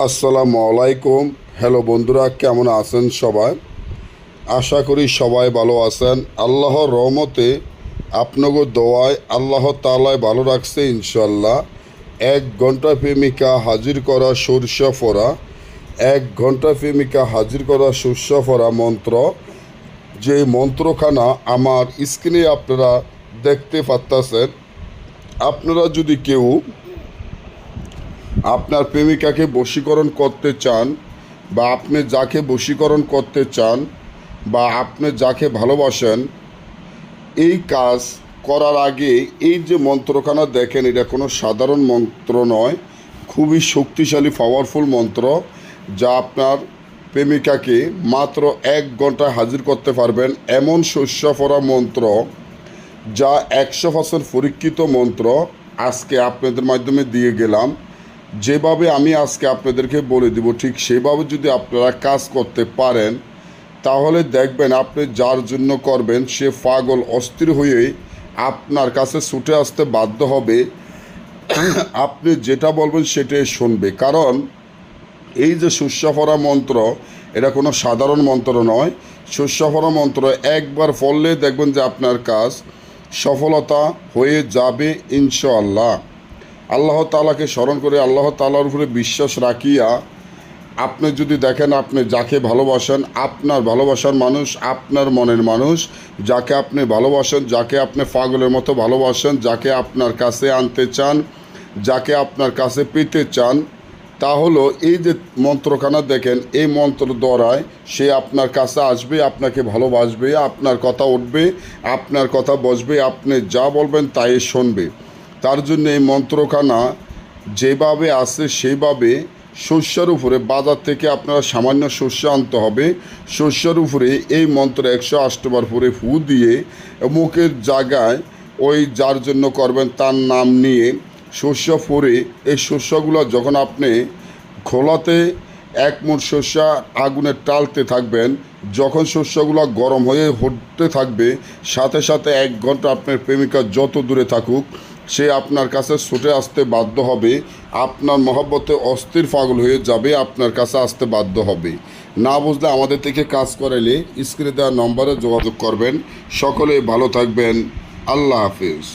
আসসালামু আলাইকুম। হ্যালো বন্ধুরা, কেমন আছেন সবাই? আশা করি সবাই ভালো আছেন। আল্লাহর রহমতে আপনাকে দোয়ায় আল্লাহ তাআলা ভালো রাখছে ইনশাল্লাহ। 1 ঘন্টা প্রেমিকা হাজির করা সরষা ফোড়া, 1 ঘন্টা প্রেমিকা হাজির করা সরষা ফোড়া মন্ত্র, যে মন্ত্রখানা আমার স্ক্রিনে আপনারা দেখতে পাচ্ছেন। আপনারা যদি কেউ আপনার প্রেমিকাকে বশীকরণ করতে চান, বা আপনি যাকে বশীকরণ করতে চান, বা আপনি যাকে ভালোবাসেন, এই কাজ করার আগে এই যে মন্ত্রখানা দেখেন, এটা কোনো সাধারণ মন্ত্র নয়, খুবই শক্তিশালী পাওয়ারফুল মন্ত্র, যা আপনার প্রেমিকাকে মাত্র 1 ঘন্টায় হাজির করতে পারবেন। এমন শস্য পড়া মন্ত্র, যা 100% পরীক্ষিত মন্ত্র, আজকে আপনাদের মাধ্যমে দিয়ে গেলাম। যেভাবে আমি আজকে আপনাদেরকে বলে দিব, ঠিক সেভাবে যদি আপনারা কাজ করতে পারেন, তাহলে দেখবেন আপনি যার জন্য করবেন সে পাগল অস্থির হয়ে আপনার কাছে ছুটে আসতে বাধ্য হবে। আপনি যেটা বলবেন সেটাই শুনবে। কারণ এই যে শস্যফরা মন্ত্র, এটা কোনো সাধারণ মন্ত্র নয়। শস্যফরা মন্ত্র একবার পড়লে দেখবেন যে আপনার কাজ সফলতা হয়ে যাবে ইনশাআল্লাহ। আল্লাহ তাআলাকে স্মরণ করে, আল্লাহ তাআলার উপরে বিশ্বাস রাখিয়া আপনি যদি দেখেন আপনি যাকে ভালোবাসেন, আপনার ভালোবাসার মানুষ, আপনার মনের মানুষ, যাকে আপনি ভালোবাসেন, যাকে আপনি পাগলের মতো ভালোবাসেন, যাকে আপনার কাছে আনতে চান, যাকে আপনার কাছে পেতে চান, তাহলে এই যে মন্ত্রখানা দেখেন, এই মন্ত্র দ্বারায় সে আপনার কাছে আসবে, আপনাকে ভালোবাসবে, আপনার কথা উঠবে, আপনার কথা বসবে, আপনি যা বলবেন তাই শুনবে। তার জন্য এই মন্ত্রখানা যেভাবে আছে সেইভাবে শস্যের উপরে বাজার থেকে আপনারা সামান্য শস্য আনতে হবে। শস্যের উপরে এই মন্ত্র 108 বার পরে ফু দিয়ে মুখের জায়গায় ওই যার জন্য করবেন তার নাম নিয়ে শস্য পরে এই শস্যগুলো যখন আপনি খোলাতে 1 মুঠ শস্য আগুনে টালতে থাকবেন, যখন শস্যগুলো গরম হয়ে হতে থাকবে, সাথে সাথে 1 ঘন্টা আপনার প্রেমিকা যত দূরে থাকুক সে আপনার কাছে ছুটে আসতে বাধ্য হবে। আপনার মহব্বতে অস্থির পাগল হয়ে যাবে, আপনার কাছে আসতে বাধ্য হবে। না বুঝলে আমাদের থেকে কাজ করাইলে স্ক্রিনে দেওয়া নম্বরে যোগাযোগ করবেন। সকলে ভালো থাকবেন। আল্লাহ হাফিজ।